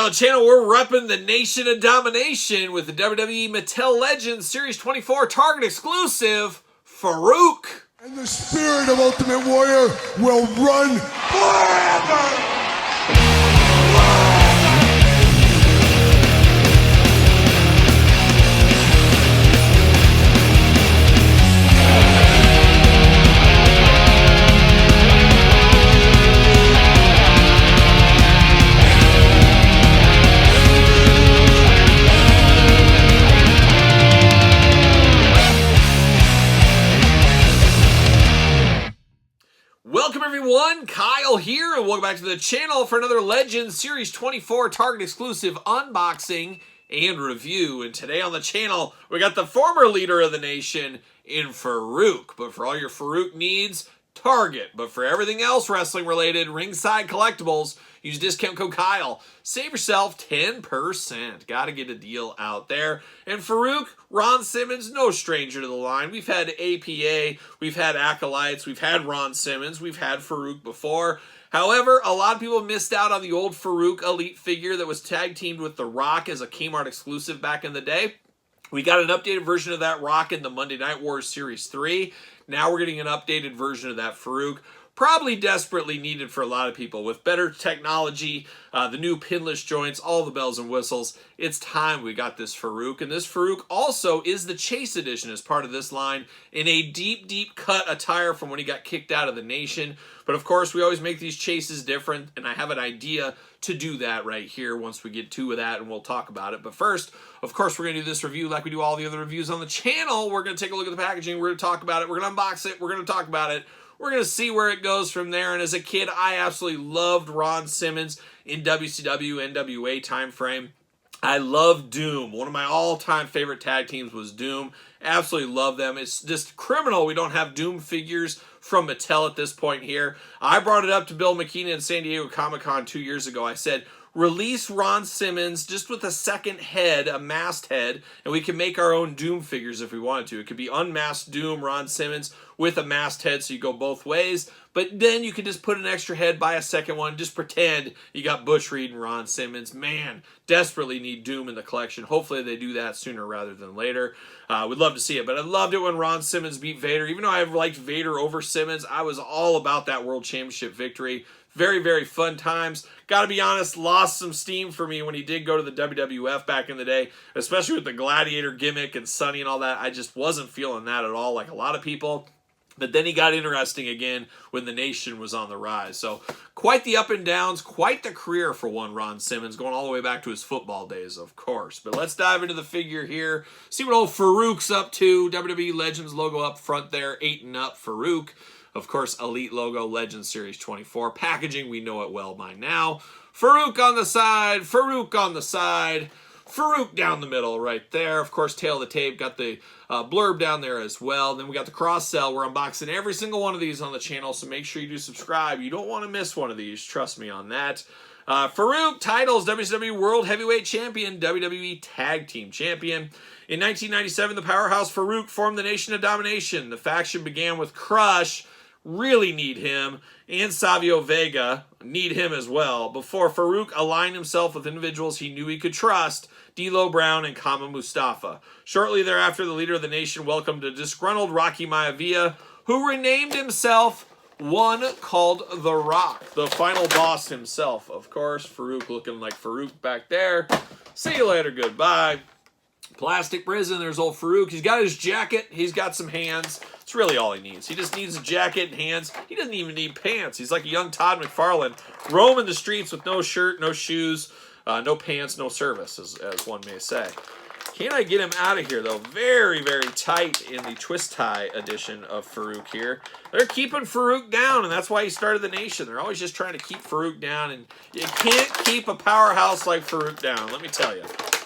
on the channel, we're repping the Nation of Domination with the WWE Mattel Legends Series 24 Target exclusive, Faarooq. And the spirit of Ultimate Warrior will run forever! Welcome everyone, Kyle here, and welcome back to the channel for another Legends Series 24 Target exclusive unboxing and review. And today on the channel, we got the former leader of the nation in Faarooq. But for all your Faarooq needs, Target. But for everything else wrestling related, ringside collectibles, use discount code Kyle. Save yourself 10%. Gotta get a deal out there. And Faarooq, Ron Simmons, no stranger to the line. We've had APA, we've had Acolytes, we've had Ron Simmons, we've had Faarooq before. However, a lot of people missed out on the old Faarooq Elite figure that was tag teamed with The Rock as a Kmart exclusive back in the day. We got an updated version of that Rock in the Monday Night Wars Series 3. Now we're getting an updated version of that Faarooq. Probably desperately needed for a lot of people. With better technology, the new pinless joints, all the bells and whistles, it's time we got this Faarooq. And this Faarooq also is the Chase Edition as part of this line in a deep, deep cut attire from when he got kicked out of the nation. But of course, we always make these chases different, and I have an idea to do that right here once we get to that, and we'll talk about it. But first, of course, we're going to do this review like we do all the other reviews on the channel. We're going to take a look at the packaging. We're going to talk about it. We're going to unbox it. We're going to talk about it. We're going to see where it goes from there. And as a kid, I absolutely loved Ron Simmons in WCW, NWA time frame. I love Doom. One of my all-time favorite tag teams was Doom. Absolutely love them. It's just criminal we don't have Doom figures from Mattel at this point here. I brought it up to Bill McKean in San Diego Comic-Con 2 years ago. I said, release Ron Simmons just with a second head, a masked head, and we can make our own Doom figures if we wanted to. It could be unmasked Doom Ron Simmons with a masked head, so you go both ways. But then you could just put an extra head, buy a second one, just pretend you got Bush Reed and Ron Simmons. Man, desperately need Doom in the collection. Hopefully they do that sooner rather than later. We'd love to see it, but I loved it when Ron Simmons beat Vader. Even though I liked Vader over Simmons, I was all about that World Championship victory. Very, very fun times. Gotta be honest, lost some steam for me when he did go to the WWF back in the day, especially with the Gladiator gimmick and Sonny and all that. I just wasn't feeling that at all like a lot of people. But then he got interesting again when the nation was on the rise. So quite the up and downs, quite the career for one Ron Simmons, going all the way back to his football days, of course. But let's dive into the figure here, see what old Faarooq's up to. WWE Legends logo up front there, 8 and up Faarooq. Of course, Elite logo, Legends Series 24. Packaging, we know it well by now. Faarooq on the side, Faarooq on the side. Faarooq down the middle right there. Of course, tail of the tape, got the blurb down there as well. Then we got the cross sell. We're unboxing every single one of these on the channel, so make sure you do subscribe. You don't want to miss one of these. Trust me on that. Faarooq titles, WCW World Heavyweight Champion, WWE Tag Team Champion. In 1997, the powerhouse Faarooq formed the Nation of Domination. The faction began with Crush, really need him, and Savio Vega, need him as well, before Faarooq aligned himself with individuals he knew he could trust, D'Lo Brown and Kama Mustafa. Shortly thereafter, the leader of the nation welcomed a disgruntled Rocky Maivia, who renamed himself one called The Rock, the final boss himself. Of course, Faarooq looking like Faarooq back there. See you later, goodbye. Plastic prison, there's old Faarooq. He's got his jacket, he's got some hands. It's really all he needs. He just needs a jacket and hands. He doesn't even need pants. He's like a young Todd McFarlane, roaming the streets with no shirt, no shoes, no pants, no service, as one may say. Can I get him out of here, though? Very, very tight in the twist tie edition of Faarooq here. They're keeping Faarooq down, and that's why he started the nation. They're always just trying to keep Faarooq down, and you can't keep a powerhouse like Faarooq down, let me tell you.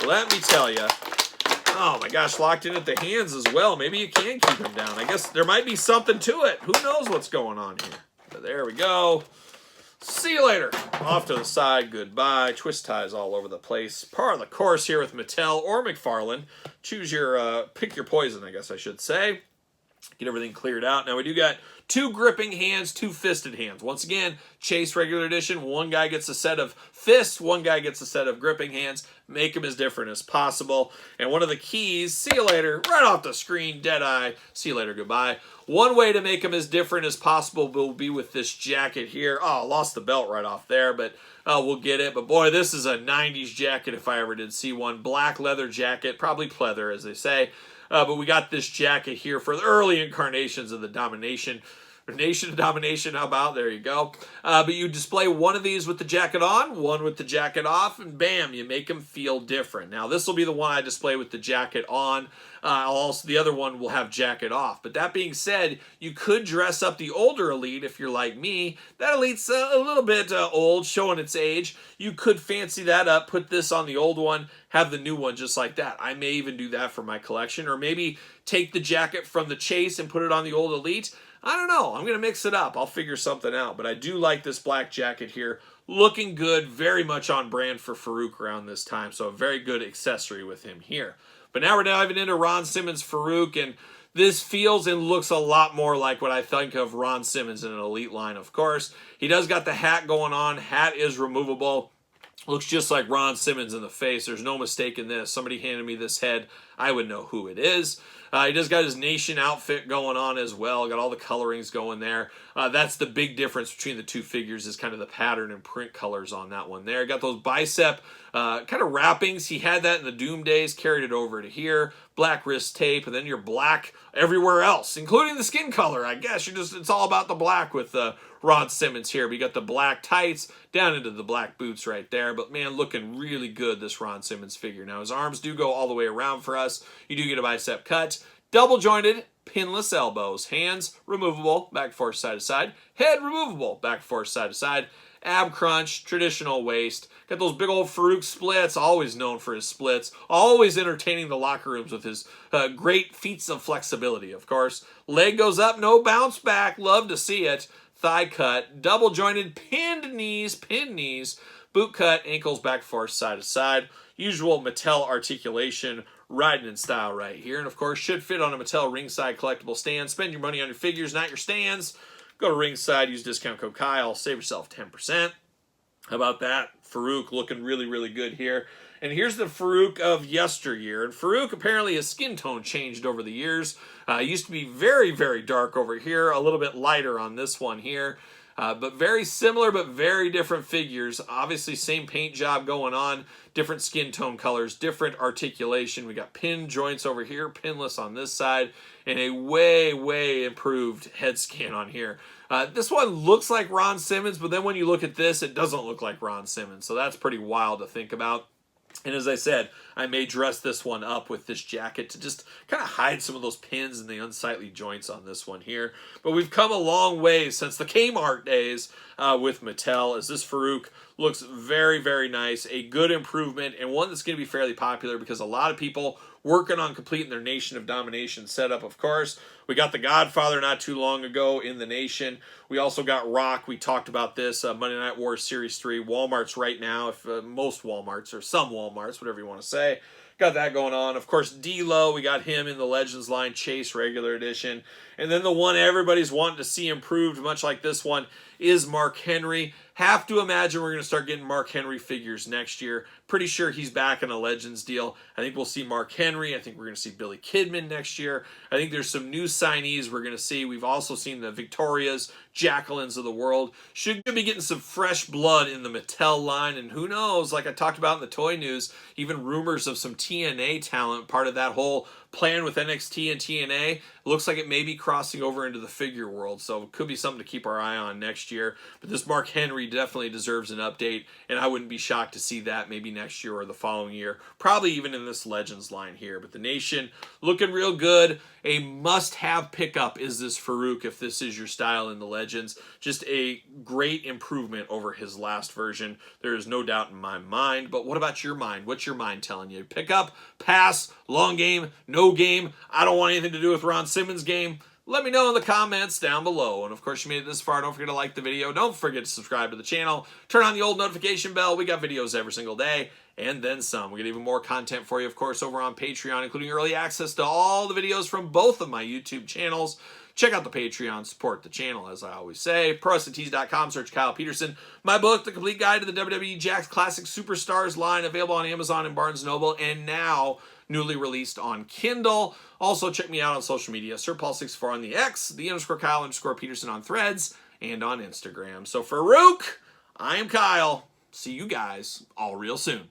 Let me tell you. Oh my gosh, locked in at the hands as well. Maybe you can keep him down. I guess there might be something to it. Who knows what's going on here? But there we go. See you later. Off to the side, goodbye. Twist ties all over the place. Par of the course here with Mattel or McFarlane. Choose your, pick your poison, I guess I should say. Get everything cleared out. Now we do got 2 gripping hands, 2 fisted hands. Once again, Chase regular edition. One guy gets a set of fists, one guy gets a set of gripping hands. Make them as different as possible. And one of the keys, see you later, right off the screen, dead eye, see you later, goodbye. One way to make them as different as possible will be with this jacket here. Oh, lost the belt right off there, but we'll get it. But boy, this is a 90s jacket if I ever did see one. Black leather jacket, probably pleather as they say. But we got this jacket here for the early incarnations of the Domination. Nation of Domination, how about? There you go. But you display one of these with the jacket on, one with the jacket off, and bam, you make them feel different. Now, this will be the one I display with the jacket on. The other one will have jacket off. But that being said, you could dress up the older Elite if you're like me. That Elite's a little bit old, showing its age. You could fancy that up, put this on the old one, have the new one just like that. I may even do that for my collection, or maybe take the jacket from the Chase and put it on the old Elite. I don't know. I'm going to mix it up. I'll figure something out. But I do like this black jacket here. Looking good. Very much on brand for Faarooq around this time. So a very good accessory with him here. But now we're diving into Ron Simmons Faarooq. And this feels and looks a lot more like what I think of Ron Simmons in an Elite line, of course. He does got the hat going on. Hat is removable. Looks just like Ron Simmons in the face. There's no mistake in this. Somebody handed me this head. I would know who it is. He does got his Nation outfit going on as well. Got all the colorings going there. That's the big difference between the two figures is kind of the pattern and print colors on that one there. Got those bicep kind of wrappings. He had that in the Doom days. Carried it over to here. Black wrist tape. And then you're black everywhere else, including the skin color. I guess it's all about the black with Ron Simmons here. But you got the black tights down into the black boots right there. But man, looking really good, this Ron Simmons figure. Now his arms do go all the way around for us. You do get a bicep cut. Double jointed, pinless elbows. Hands removable, back forth side to side. Head removable, back forth side to side. Ab crunch, traditional waist. Got those big old Faarooq splits, always known for his splits. Always entertaining the locker rooms with his great feats of flexibility, of course. Leg goes up, no bounce back. Love to see it. Thigh cut, double jointed, pinned knees. Boot cut, ankles back forth side to side. Usual Mattel articulation, riding in style right here. And of course, should fit on a Mattel ringside collectible stand. Spend your money on your figures, not your stands. Go to ringside, use discount code Kyle, save yourself 10%. How about that? Faarooq looking really, really good here. And here's the Faarooq of yesteryear. And Faarooq, apparently his skin tone changed over the years. Used to be very, very dark over here, a little bit lighter on this one here. But very similar, but very different figures. Obviously, same paint job going on. Different skin tone colors, different articulation. We got pin joints over here, pinless on this side, and a way, way improved head scan on here. This one looks like Ron Simmons, but then when you look at this, it doesn't look like Ron Simmons. So that's pretty wild to think about. And as I said, I may dress this one up with this jacket to just kind of hide some of those pins and the unsightly joints on this one here. But we've come a long way since the Kmart days with Mattel, as this Faarooq looks very, very nice. A good improvement, and one that's going to be fairly popular because a lot of people working on completing their Nation of Domination setup, of course. We got the Godfather not too long ago in the Nation. We also got Rock. We talked about this, Monday Night Wars Series 3. Walmart's right now, if most Walmarts, or some Walmarts, whatever you want to say. Got that going on. Of course, D-Lo, we got him in the Legends line, Chase regular edition. And then the one everybody's wanting to see improved, much like this one, is Mark Henry. Have to imagine we're going to start getting Mark Henry figures next year. Pretty sure he's back in a Legends deal. I think we'll see Mark Henry. I think we're going to see Billy Kidman next year. I think there's some new signees we're going to see. We've also seen the Victorias, Jacquelines of the world. Should be getting some fresh blood in the Mattel line. And who knows, like I talked about in the toy news, even rumors of some TNA talent, part of that whole plan with NXT and TNA. Looks like it may be crossing over into the figure world, so it could be something to keep our eye on next year. But this Mark Henry definitely deserves an update, and I wouldn't be shocked to see that maybe next year or the following year, probably even in this Legends line here. But the Nation looking real good. A must-have pickup is this Faarooq if this is your style in the Legends. Just a great improvement over his last version. There is no doubt in my mind. But what about your mind? What's your mind telling you? Pick up, pass, long game, no game. I don't want anything to do with Ron Simmons' game. Let me know in the comments down below. And of course, you made it this far. Don't forget to like the video. Don't forget to subscribe to the channel. Turn on the old notification bell. We got videos every single day and then some. We got even more content for you, of course, over on Patreon, including early access to all the videos from both of my YouTube channels. Check out the Patreon, support the channel, as I always say. ProWrestlingTees.com, search Kyle Peterson. My book, The Complete Guide to the WWE Jakks Classic Superstars line, available on Amazon and Barnes & Noble, and now newly released on Kindle. Also, check me out on social media, SirPaul64 on the X, _Kyle_Peterson on Threads, and on Instagram. So for Faarooq, I am Kyle. See you guys all real soon.